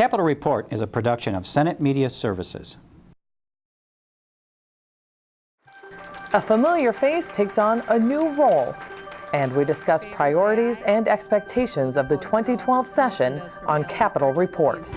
Capitol Report is a production of Senate Media Services. A familiar face takes on a new role, and we discuss priorities and expectations of the 2012 session on Capitol Report.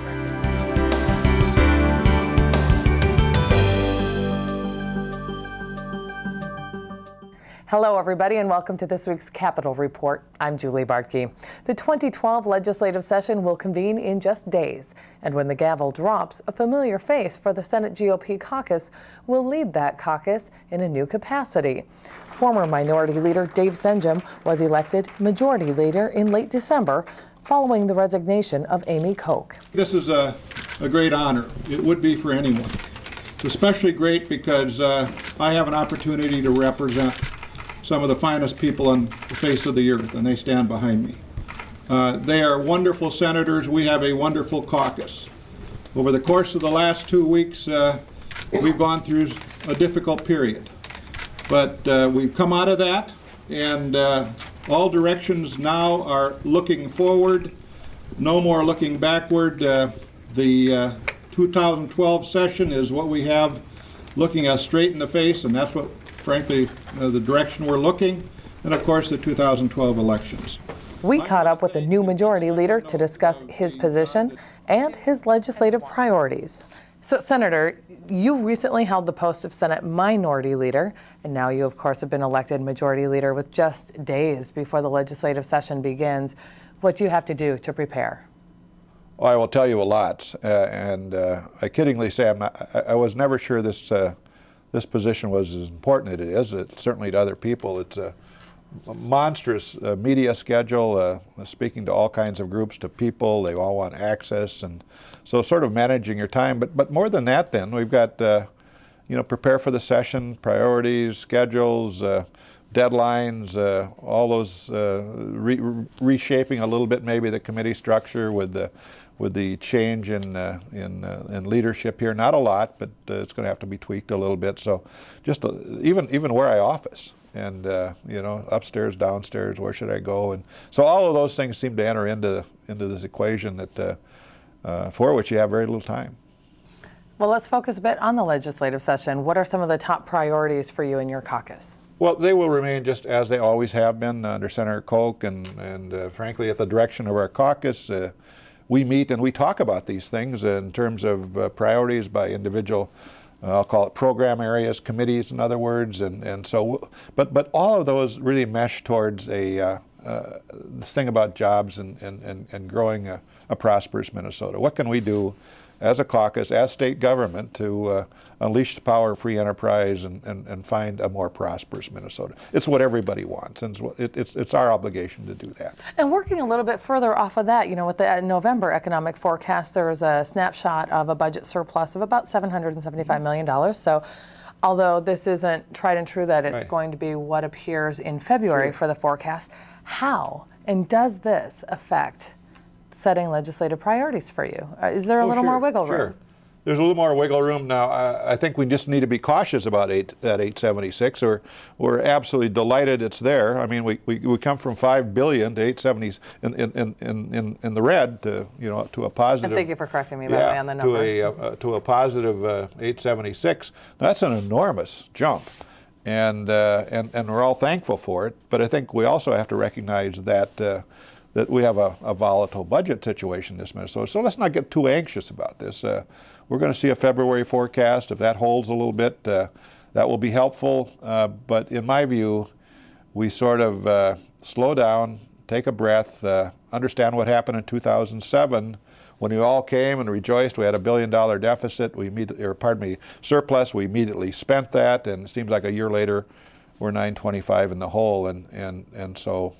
Hello, everybody, and welcome to this week's Capitol Report. I'm Julie Bakk. The 2012 legislative session will convene in just days, and when the gavel drops, a familiar face for the Senate GOP caucus will lead that caucus in a new capacity. Former Minority Leader Dave Senjem was elected Majority Leader in late December following the resignation of Amy Koch. This is a great honor. It would be for anyone. It's especially great because I have an opportunity to represent some of the finest people on the face of the earth, and they stand behind me. They are wonderful senators. We have a wonderful caucus. Over the course of the last 2 weeks, we've gone through a difficult period. But we've come out of that, and all directions now are looking forward, no more looking backward. The 2012 session is what we have looking us straight in the face, and that's what, frankly, the direction we're looking, and of course the 2012 elections. We caught up with the new Majority Leader to discuss his position and his legislative priorities. So, Senator, you recently held the post of Senate Minority Leader, and now you, of course, have been elected Majority Leader with just days before the legislative session begins. What do you have to do to prepare? Well, I will tell you a lot, and I kiddingly say I was never sure this position was as important as it is. Certainly to other people. It's a monstrous media schedule, speaking to all kinds of groups, to people. They all want access, and so sort of managing your time. But more than that, then we've got prepare for the session, priorities, schedules, deadlines, all those reshaping a little bit maybe the committee structure with the change in leadership here. Not a lot, but it's going to have to be tweaked a little bit. So just even where I office, and upstairs, downstairs, where should I go? And so all of those things seem to enter into this equation that for which you have very little time. Well, let's focus a bit on the legislative session. What are some of the top priorities for you and your caucus? Well, they will remain just as they always have been under Senator Koch, and frankly, at the direction of our caucus. We meet and we talk about these things in terms of priorities by individual, I'll call it program areas, committees, in other words, and so. But all of those really mesh towards this thing about jobs and growing a prosperous Minnesota. What can we do as a caucus, as state government, to unleash the power of free enterprise and find a more prosperous Minnesota? It's what everybody wants, and it's our obligation to do that. And working a little bit further off of that, with the November economic forecast, there was a snapshot of a budget surplus of about $775 million. So although this isn't tried and true that it's going to be what appears in February for the forecast, how and does this affect setting legislative priorities for you? Is there a little more wiggle room? Sure. There's a little more wiggle room now. I think we just need to be cautious about that 876. We're absolutely delighted it's there. I mean, we come from $5 billion to 870 in the red to to a positive. And thank you for correcting me by the way on the number. To a positive 876. That's an enormous jump, and we're all thankful for it. But I think we also have to recognize that we have a volatile budget situation in this Minnesota. So let's not get too anxious about this. We're going to see a February forecast. If that holds a little bit, that will be helpful. But in my view, we sort of slow down, take a breath, understand what happened in 2007 when we all came and rejoiced. We had $1 billion deficit. Surplus. We immediately spent that, and it seems like a year later, we're 925 in the hole, and so.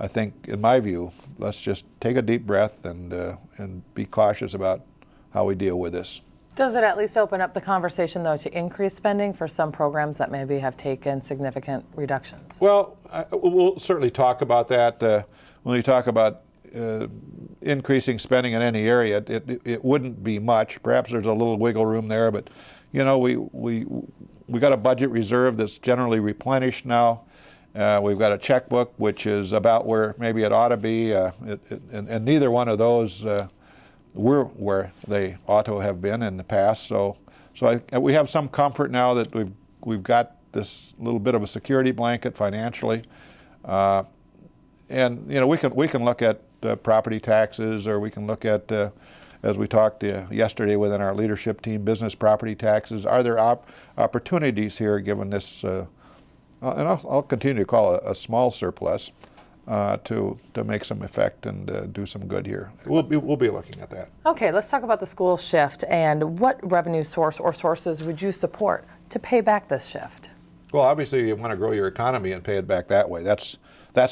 I think, in my view, let's just take a deep breath and be cautious about how we deal with this. Does it at least open up the conversation, though, to increase spending for some programs that maybe have taken significant reductions? Well, we'll certainly talk about that. When we talk about increasing spending in any area, it wouldn't be much. Perhaps there's a little wiggle room there, but we got a budget reserve that's generally replenished now. We've got a checkbook which is about where maybe it ought to be, and neither one of those we're where they ought to have been in the past. So we have some comfort now that we've got this little bit of a security blanket financially, and you know, we can look at property taxes, or we can look at, as we talked yesterday within our leadership team, business property taxes. Are there opportunities here given this, and I'll continue to call it a small surplus, to make some effect and do some good here. We'll be looking at that. Okay, let's talk about the school shift, and what revenue source or sources would you support to pay back this shift? Well, obviously you want to grow your economy and pay it back that way. That's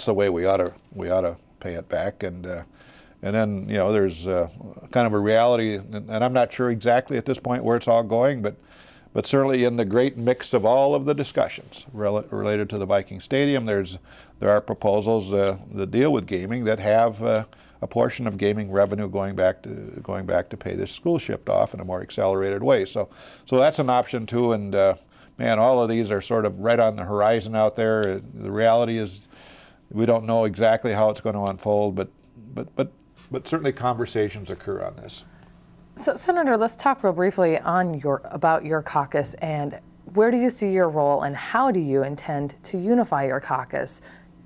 the way we ought to pay it back, and then, you know, there's kind of a reality, and I'm not sure exactly at this point where it's all going, but certainly in the great mix of all of the discussions related to the Viking Stadium, there are proposals that deal with gaming that have a portion of gaming revenue going back to pay this school shift off in a more accelerated way. So that's an option too, and man, all of these are sort of right on the horizon out there. The reality is we don't know exactly how it's going to unfold, but certainly conversations occur on this. So, Senator, let's talk real briefly about your caucus, and where do you see your role, and how do you intend to unify your caucus,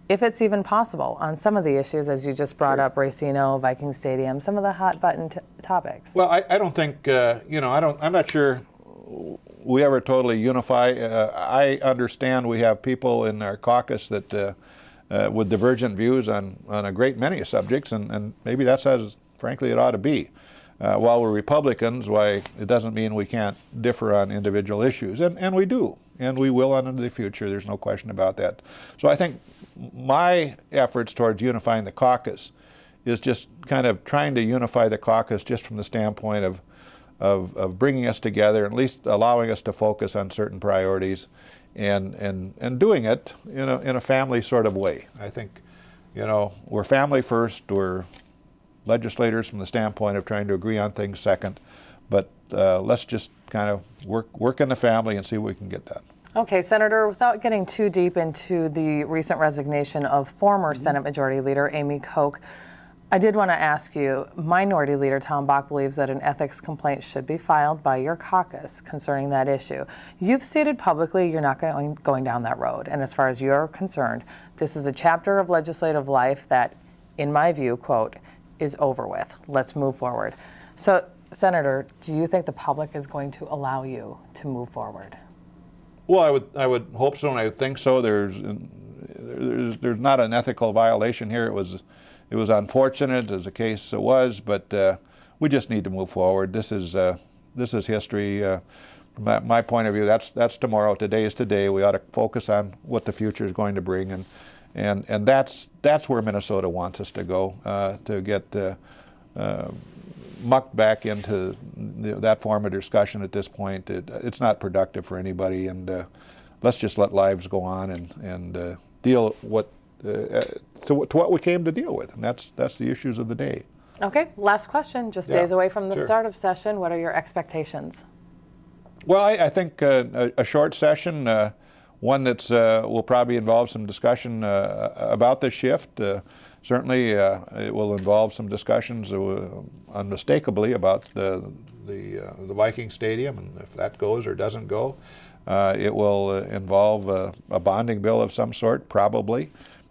if it's even possible, on some of the issues, as you just brought up, Racino, Viking Stadium, some of the hot button topics? Well, I don't think, you know, I'm not sure we ever totally unify. I understand we have people in our caucus that with divergent views on a great many subjects, and maybe that's as, frankly, it ought to be. While we're Republicans, why, it doesn't mean we can't differ on individual issues, and we do, and we will into the future. There's no question about that. So I think my efforts towards unifying the caucus is just kind of trying to unify the caucus just from the standpoint of bringing us together, at least allowing us to focus on certain priorities, and doing it in a family sort of way. I think, you know, we're family first, we're legislators from the standpoint of trying to agree on things second, but let's just kind of work in the family and see what we can get done. Okay, Senator, without getting too deep into the recent resignation of former Senate Majority Leader Amy Koch, I did want to ask you, Minority Leader Tom Bakk believes that an ethics complaint should be filed by your caucus concerning that issue. You've stated publicly you're not going down that road, and as far as you're concerned, this is a chapter of legislative life that, in my view, quote, is over with. Let's move forward. So, Senator, do you think the public is going to allow you to move forward? Well, I would hope so, and I think so. There's not an ethical violation here. It was unfortunate as the case was, but we just need to move forward. This is history. From my point of view, that's tomorrow. Today is today. We ought to focus on what the future is going to bring, and that's where Minnesota wants us to go, to get mucked back into that form of discussion at this point. It's not productive for anybody, and let's just let lives go on and deal to what we came to deal with, and that's the issues of the day. Okay, last question, just days away from the start of session. What are your expectations? Well, I think a short session, one that's will probably involve some discussion about the shift. Certainly, it will involve some discussions unmistakably about the Viking Stadium, and if that goes or doesn't go. It will involve a bonding bill of some sort, probably,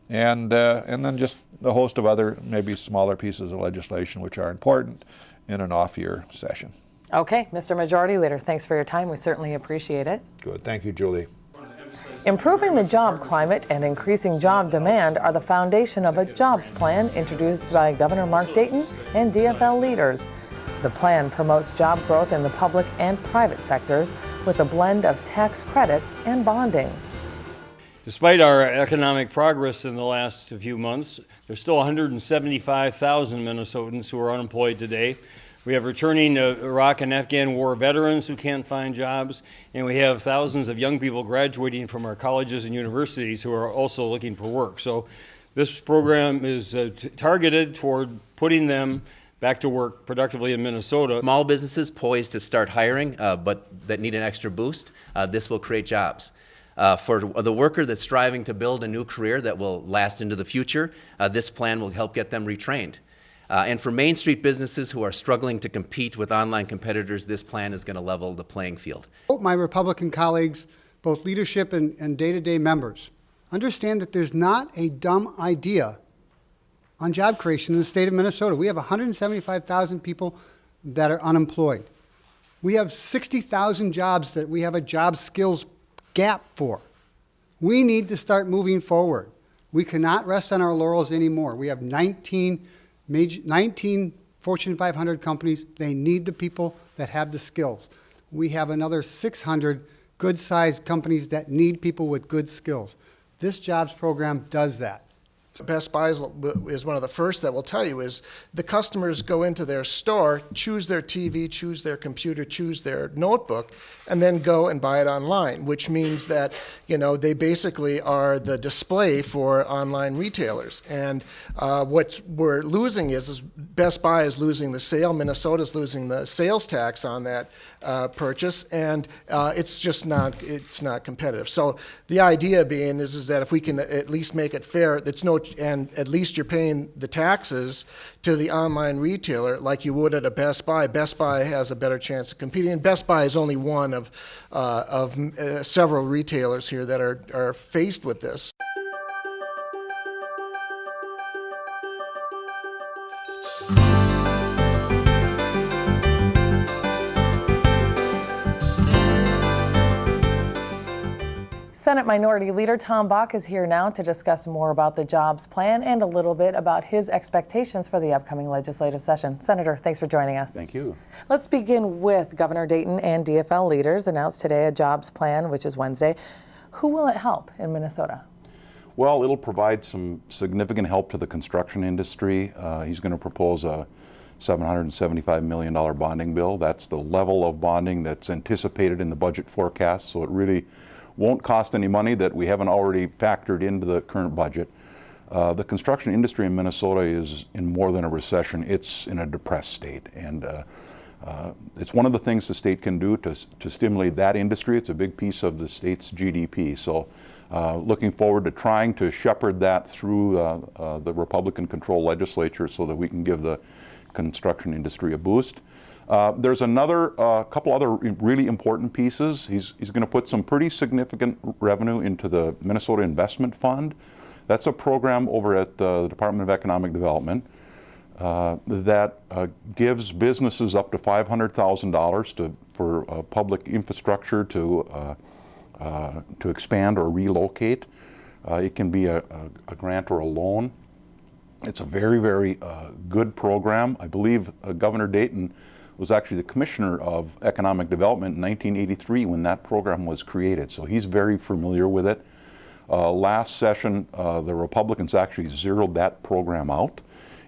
and then just a host of other, maybe smaller pieces of legislation which are important in an off-year session. Okay, Mr. Majority Leader, thanks for your time. We certainly appreciate it. Good. Thank you, Julie. Improving the job climate and increasing job demand are the foundation of a jobs plan introduced by Governor Mark Dayton and DFL leaders. The plan promotes job growth in the public and private sectors with a blend of tax credits and bonding. Despite our economic progress in the last few months, there's still 175,000 Minnesotans who are unemployed today. We have returning Iraq and Afghan war veterans who can't find jobs, and we have thousands of young people graduating from our colleges and universities who are also looking for work. So this program is targeted toward putting them back to work productively in Minnesota. Small businesses poised to start hiring, but that need an extra boost, this will create jobs. For the worker that's striving to build a new career that will last into the future, this plan will help get them retrained. And for Main Street businesses who are struggling to compete with online competitors, this plan is going to level the playing field. My Republican colleagues, both leadership and day-to-day members, understand that there's not a dumb idea on job creation in the state of Minnesota. We have 175,000 people that are unemployed. We have 60,000 jobs that we have a job skills gap for. We need to start moving forward. We cannot rest on our laurels anymore. We have 19 Fortune 500 companies. They need the people that have the skills. We have another 600 good-sized companies that need people with good skills. This jobs program does that. Best Buy is one of the first that will tell you is the customers go into their store, choose their TV, choose their computer, choose their notebook, and then go and buy it online, which means that, you know, they basically are the display for online retailers. And what we're losing is Best Buy is losing the sale, Minnesota's losing the sales tax on that purchase, and it's just not competitive. So the idea being is that if we can at least make it fair, and at least you're paying the taxes to the online retailer like you would at a Best Buy. Best Buy has a better chance of competing, and Best Buy is only one of several retailers here that are faced with this. Senate Minority Leader Tom Bakk is here now to discuss more about the jobs plan and a little bit about his expectations for the upcoming legislative session. Senator, thanks for joining us. Thank you. Let's begin with Governor Dayton and DFL leaders announced today a jobs plan, which is Wednesday. Who will it help in Minnesota? Well, it'll provide some significant help to the construction industry. He's going to propose a $775 million bonding bill. That's the level of bonding that's anticipated in the budget forecast, so it really won't cost any money that we haven't already factored into the current budget. The construction industry in Minnesota is in more than a recession. It's in a depressed state, and it's one of the things the state can do to stimulate that industry. It's a big piece of the state's GDP. So looking forward to trying to shepherd that through the Republican-controlled legislature so that we can give the construction industry a boost. There's a couple other really important pieces. He's going to put some pretty significant revenue into the Minnesota Investment Fund. That's a program over at the Department of Economic Development that gives businesses up to $500,000 for public infrastructure to expand or relocate. It can be a grant or a loan. It's a very, very good program. I believe Governor Dayton was actually the Commissioner of Economic Development in 1983 when that program was created, so he's very familiar with it. Last session, the Republicans actually zeroed that program out,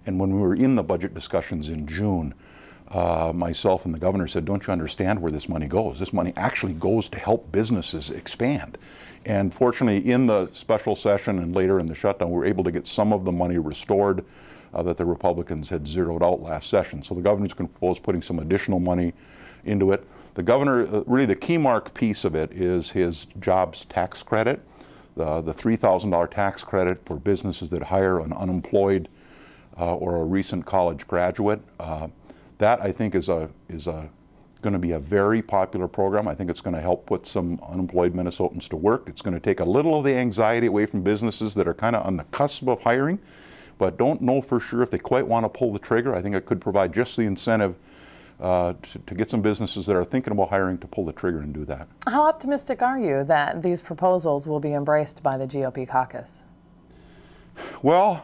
and when we were in the budget discussions in June, myself and the governor said, don't you understand where this money goes? This money actually goes to help businesses expand. And fortunately, in the special session and later in the shutdown, we were able to get some of the money restored that the Republicans had zeroed out last session. So the governor's going to propose putting some additional money into it. The governor, really the key mark piece of it is his jobs tax credit, the $3,000 tax credit for businesses that hire an unemployed or a recent college graduate. That I think is going to be a very popular program. I think it's going to help put some unemployed Minnesotans to work. It's going to take a little of the anxiety away from businesses that are kind of on the cusp of hiring, but don't know for sure if they quite want to pull the trigger. I think it could provide just the incentive to get some businesses that are thinking about hiring to pull the trigger and do that. How optimistic are you that these proposals will be embraced by the GOP caucus? Well,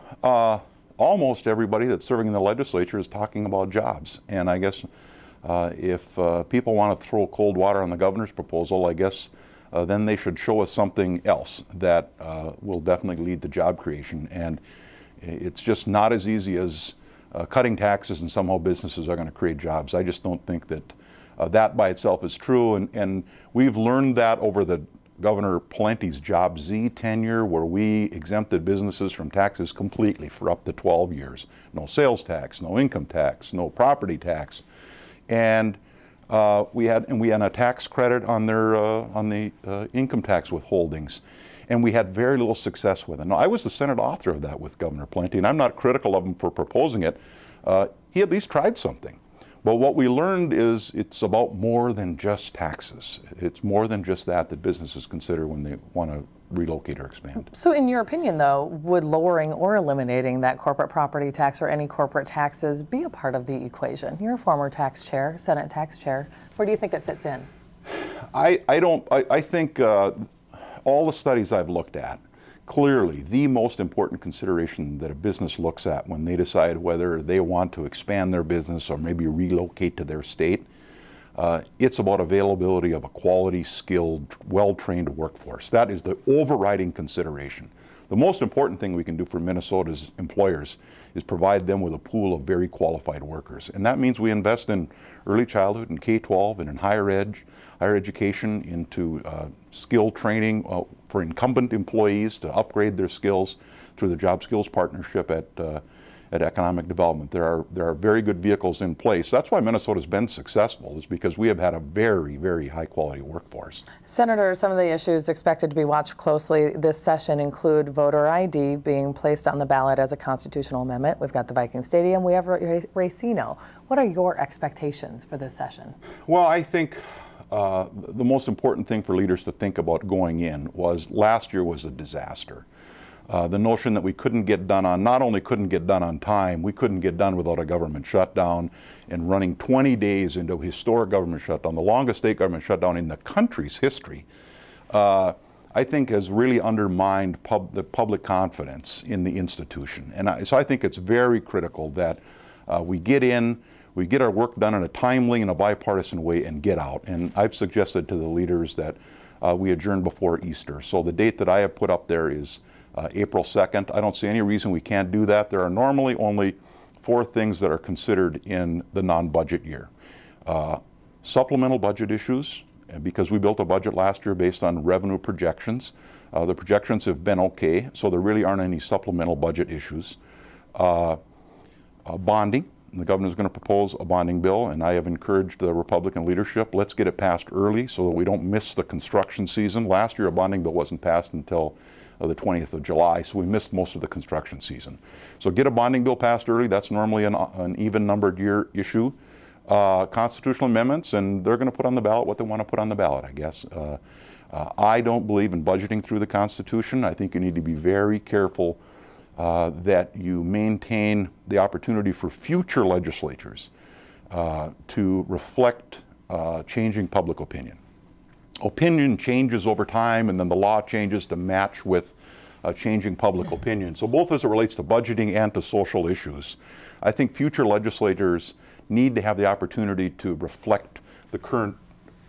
almost everybody that's serving in the legislature is talking about jobs. And I guess if people want to throw cold water on the governor's proposal, I guess then they should show us something else that will definitely lead to job creation. And it's just not as easy as cutting taxes and somehow businesses are going to create jobs. I just don't think that that by itself is true. And we've learned that over the Governor Palente's Job Z tenure, where we exempted businesses from taxes completely for up to 12 years. No sales tax, no income tax, no property tax. And we had a tax credit on the income tax withholdings. And we had very little success with it. Now, I was the Senate author of that with Governor Palente, and I'm not critical of him for proposing it, he at least tried something. But what we learned is it's about more than just taxes. It's more than just that businesses consider when they want to relocate or expand. So in your opinion, though, would lowering or eliminating that corporate property tax or any corporate taxes be a part of the equation? You're a former tax chair, Senate tax chair. Where do you think it fits in? I think all the studies I've looked at, clearly the most important consideration that a business looks at when they decide whether they want to expand their business or maybe relocate to their state, it's about availability of a quality, skilled, well-trained workforce. That is the overriding consideration. The most important thing we can do for Minnesota's employers is provide them with a pool of very qualified workers. And that means we invest in early childhood and K-12 and in higher education, into skill training for incumbent employees to upgrade their skills through the Job Skills Partnership at Economic Development. There are very good vehicles in place. That's why Minnesota's been successful, is because we have had a very, very high quality workforce. Senator, some of the issues expected to be watched closely this session include voter ID being placed on the ballot as a constitutional amendment. We've got the Viking Stadium, we have Racino. What are your expectations for this session? Well, I think the most important thing for leaders to think about going in was last year was a disaster. The notion that we couldn't get done on, not only couldn't get done on time, we couldn't get done without a government shutdown, and running 20 days into a historic government shutdown, the longest state government shutdown in the country's history, I think has really undermined the public confidence in the institution. And so I think it's very critical that we get in, we get our work done in a timely and a bipartisan way and get out. And I've suggested to the leaders that we adjourn before Easter. So the date that I have put up there is April 2nd. I don't see any reason we can't do that. There are normally only 4 things that are considered in the non-budget year. Supplemental budget issues, because we built a budget last year based on revenue projections. The projections have been okay, so there really aren't any supplemental budget issues. Bonding. The governor's going to propose a bonding bill, and I have encouraged the Republican leadership, let's get it passed early so that we don't miss the construction season. Last year a bonding bill wasn't passed until the 20th of July, so we missed most of the construction season. So get a bonding bill passed early. That's normally an even numbered year issue. Constitutional amendments, and they're going to put on the ballot what they want to put on the ballot, I guess. I don't believe in budgeting through the Constitution. I think you need to be very careful that you maintain the opportunity for future legislatures to reflect changing public opinion. Opinion changes over time, and then the law changes to match with changing public opinion. So both as it relates to budgeting and to social issues, I think future legislators need to have the opportunity to reflect the current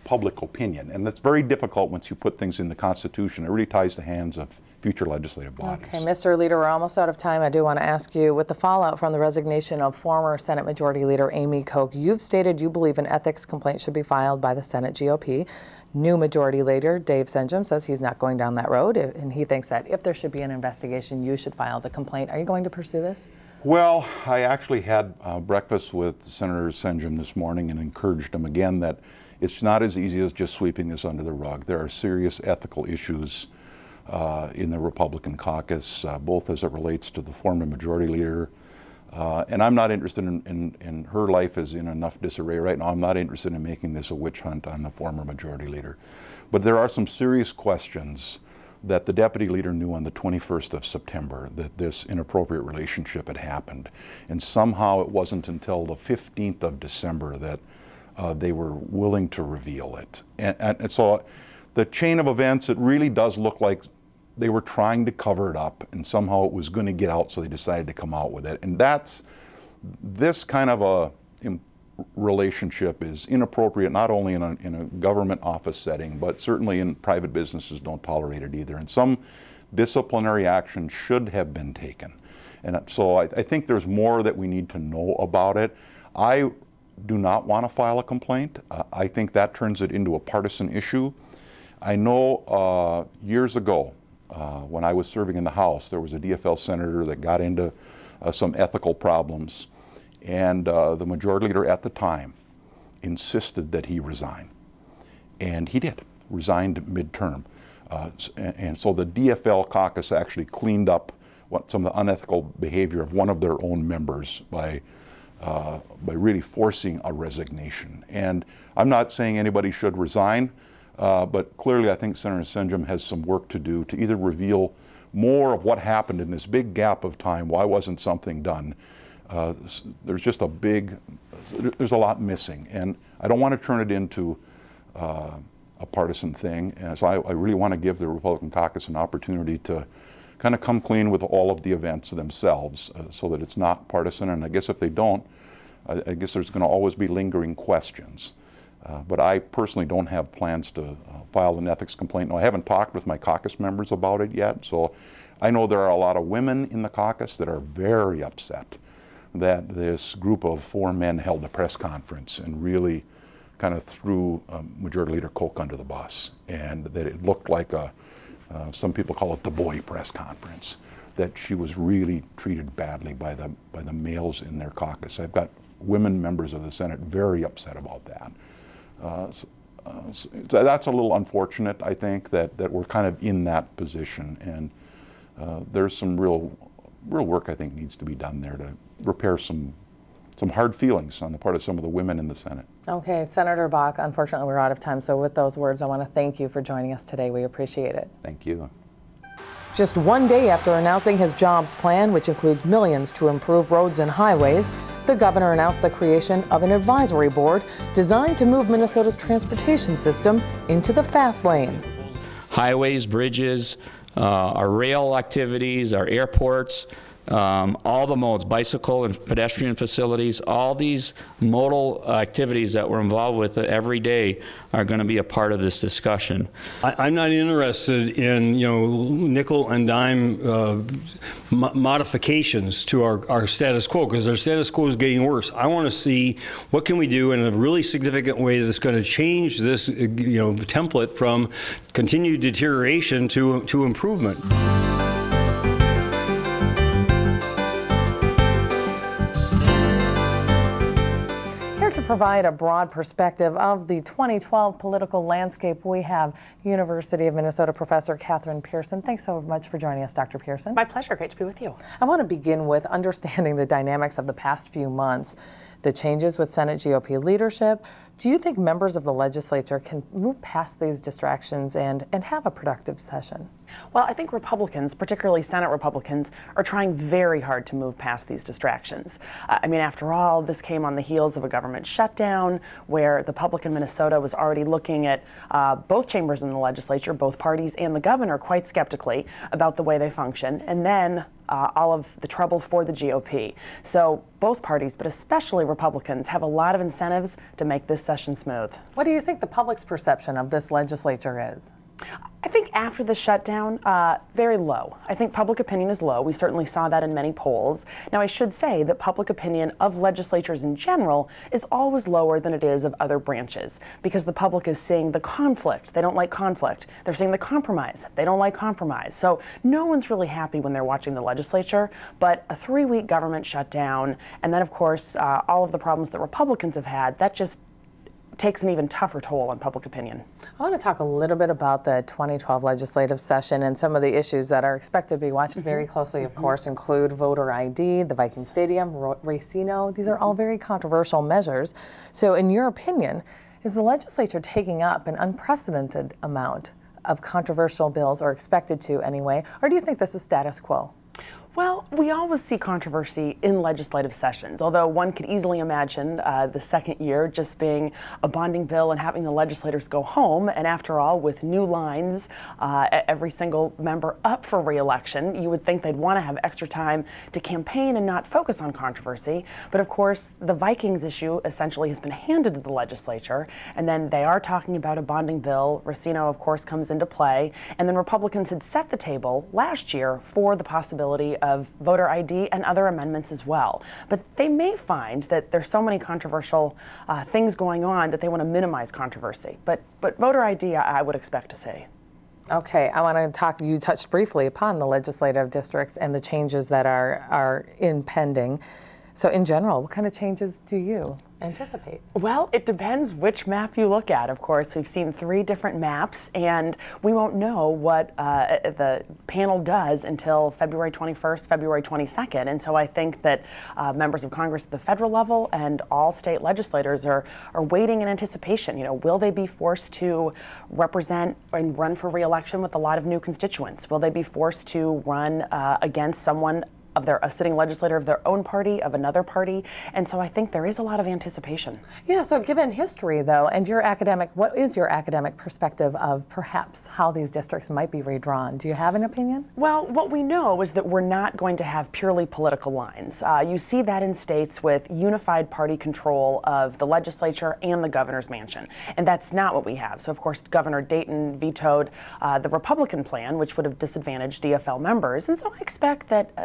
public opinion. And that's very difficult once you put things in the Constitution. It really ties the hands of future legislative bodies. Okay, Mr. Leader, we're almost out of time. I do want to ask you, with the fallout from the resignation of former Senate Majority Leader Amy Koch, you've stated you believe an ethics complaint should be filed by the Senate GOP. New Majority Leader Dave Senjem says he's not going down that road, and he thinks that if there should be an investigation, you should file the complaint. Are you going to pursue this? Well, I actually had breakfast with Senator Senjem this morning and encouraged him again that it's not as easy as just sweeping this under the rug. There are serious ethical issues in the Republican caucus, both as it relates to the former Majority Leader. And I'm not interested in her life is in enough disarray right now. I'm not interested in making this a witch hunt on the former Majority Leader. But there are some serious questions that the Deputy Leader knew on the 21st of September that this inappropriate relationship had happened. And somehow it wasn't until the 15th of December that they were willing to reveal it. And so the chain of events, it really does look like they were trying to cover it up, and somehow it was going to get out, so they decided to come out with it. And this kind of a relationship is inappropriate, not only in a government office setting, but certainly in private businesses don't tolerate it either. And some disciplinary action should have been taken. And so I think there's more that we need to know about it. I do not want to file a complaint. I think that turns it into a partisan issue. I know years ago, when I was serving in the House, there was a DFL senator that got into some ethical problems, and the Majority Leader at the time insisted that he resign. And he did, resigned midterm. And so the DFL caucus actually cleaned up some of the unethical behavior of one of their own members by by really forcing a resignation. And I'm not saying anybody should resign, but clearly I think Senator Senjem has some work to do to either reveal more of what happened in this big gap of time. Why wasn't something done? There's just there's a lot missing, and I don't want to turn it into a partisan thing. And so I really want to give the Republican caucus an opportunity to kind of come clean with all of the events themselves, so that it's not partisan. And I guess if they don't, I guess there's going to always be lingering questions. But I personally don't have plans to file an ethics complaint. No, I haven't talked with my caucus members about it yet. So I know there are a lot of women in the caucus that are very upset that this group of 4 men held a press conference and really kind of threw Majority Leader Cook under the bus, and that it looked like some people call it the boy press conference, that she was really treated badly by the males in their caucus. I've got women members of the Senate very upset about that. So that's a little unfortunate, I think, that we're kind of in that position, and there's some real work I think needs to be done there to repair some hard feelings on the part of some of the women in the Senate. Okay, Senator Bakk, unfortunately we're out of time, so with those words I want to thank you for joining us today. We appreciate it. Thank you. Just one day after announcing his jobs plan, which includes millions to improve roads and highways, the governor announced the creation of an advisory board designed to move Minnesota's transportation system into the fast lane. Highways, bridges, our rail activities, our airports, all the modes, bicycle and pedestrian facilities, all these modal activities that we're involved with every day are going to be a part of this discussion. I'm not interested in, nickel and dime modifications to our status quo, because our status quo is getting worse. I want to see what can we do in a really significant way that's going to change this, template from continued deterioration to improvement. To provide a broad perspective of the 2012 political landscape, we have University of Minnesota professor Kathryn Pearson. Thanks so much for joining us, Dr. Pearson. My pleasure. Great to be with you. I want to begin with understanding the dynamics of the past few months, the changes with Senate GOP leadership. Do you think members of the legislature can move past these distractions and have a productive session? Well, I think Republicans, particularly Senate Republicans, are trying very hard to move past these distractions. After all, this came on the heels of a government shutdown where the public in Minnesota was already looking at both chambers in the legislature, both parties, and the governor quite skeptically about the way they function, and then all of the trouble for the GOP. So both parties, but especially Republicans, have a lot of incentives to make this session smooth. What do you think the public's perception of this legislature is? I think after the shutdown, very low. I think public opinion is low. We certainly saw that in many polls. Now, I should say that public opinion of legislatures in general is always lower than it is of other branches, because the public is seeing the conflict. They don't like conflict. They're seeing the compromise. They don't like compromise. So no one's really happy when they're watching the legislature, but a 3-week government shutdown, and then, of course, all of the problems that Republicans have had, that just takes an even tougher toll on public opinion. I want to talk a little bit about the 2012 legislative session, and some of the issues that are expected to be watched very closely, of course, include voter ID, the Viking Stadium, Racino. These are all very controversial measures. So in your opinion, is the legislature taking up an unprecedented amount of controversial bills, or expected to anyway, or do you think this is status quo? Well, we always see controversy in legislative sessions, although one could easily imagine the second year just being a bonding bill and having the legislators go home. And after all, with new lines, every single member up for re-election, you would think they'd want to have extra time to campaign and not focus on controversy. But of course, the Vikings issue essentially has been handed to the legislature, and then they are talking about a bonding bill. Racino, of course, comes into play. And then Republicans had set the table last year for the possibility of voter ID and other amendments as well. But they may find that there's so many controversial things going on that they want to minimize controversy. But voter ID, I would expect to see. Okay, I want to talk, you touched briefly upon the legislative districts and the changes that are impending. So in general, what kind of changes do you anticipate? Well, it depends which map you look at. Of course, we've seen 3 different maps, and we won't know what the panel does until February 21st, February 22nd. And so I think that members of Congress at the federal level and all state legislators are waiting in anticipation. You know, will they be forced to represent and run for re-election with a lot of new constituents? Will they be forced to run against someone of a sitting legislator of their own party, of another party? And so I think there is a lot of anticipation. Yeah, so given history though, and what is your academic perspective of perhaps how these districts might be redrawn? Do you have an opinion? Well, what we know is that we're not going to have purely political lines. You see that in states with unified party control of the legislature and the governor's mansion. And that's not what we have. So of course, Governor Dayton vetoed the Republican plan, which would have disadvantaged DFL members. And so I expect that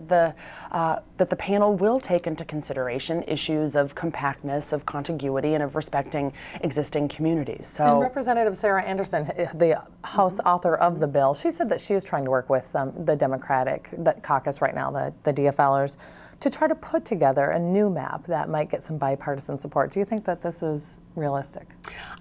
the panel will take into consideration issues of compactness, of contiguity, and of respecting existing communities. So, and Representative Sarah Anderson, the House author of the bill, she said that she is trying to work with the Democratic caucus right now, the DFLers, to try to put together a new map that might get some bipartisan support. Do you think that this is realistic?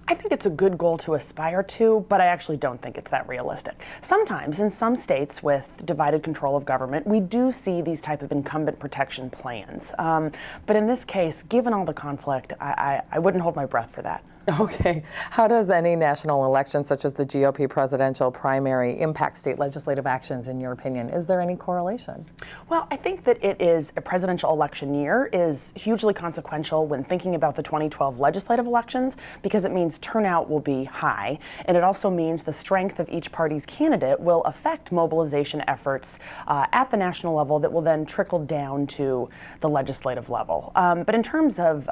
I think it's a good goal to aspire to, but I actually don't think it's that realistic. Sometimes in some states with divided control of government, we do see these type of incumbent protection plans. But in this case, given all the conflict, I wouldn't hold my breath for that. Okay. How does any national election, such as the GOP presidential primary, impact state legislative actions, in your opinion? Is there any correlation? Well, I think that it is a presidential election year is hugely consequential when thinking about the 2012 legislative elections, because it means turnout will be high, and it also means the strength of each party's candidate will affect mobilization efforts at the national level that will then trickle down to the legislative level. But in terms of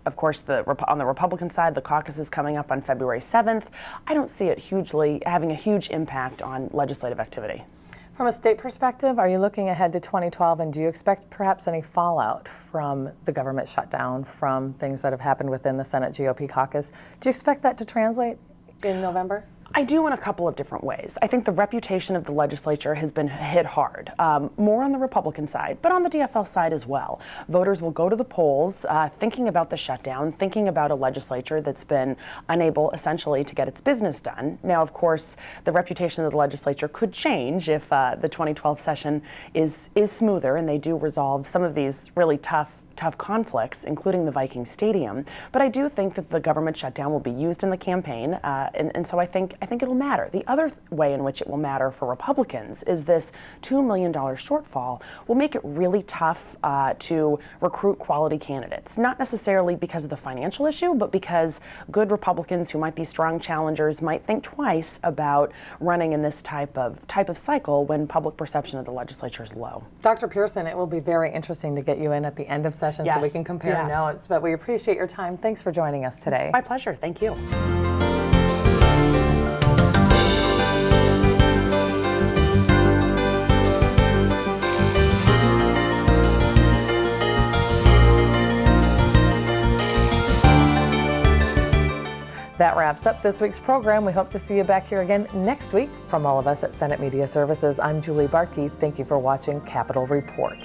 of course, on the Republican side, the caucus is coming up on February 7th. I don't see it having a huge impact on legislative activity. From a state perspective, are you looking ahead to 2012, and do you expect perhaps any fallout from the government shutdown, from things that have happened within the Senate GOP caucus? Do you expect that to translate in November? I do in a couple of different ways. I think the reputation of the legislature has been hit hard, more on the Republican side, but on the DFL side as well. Voters will go to the polls thinking about the shutdown, thinking about a legislature that's been unable essentially to get its business done. Now, of course, the reputation of the legislature could change if the 2012 session is smoother and they do resolve some of these really tough conflicts, including the Viking Stadium. But I do think that the government shutdown will be used in the campaign, and so I think it'll matter. The other way in which it will matter for Republicans is this $2 million shortfall will make it really tough to recruit quality candidates, not necessarily because of the financial issue, but because good Republicans who might be strong challengers might think twice about running in this type of cycle when public perception of the legislature is low. Dr. Pearson, it will be very interesting to get you in at the end of session so we can compare notes, but we appreciate your time. Thanks for joining us today. My pleasure. Thank you. That wraps up this week's program. We hope to see you back here again next week. From all of us at Senate Media Services, I'm Julie Barkey. Thank you for watching Capitol Report.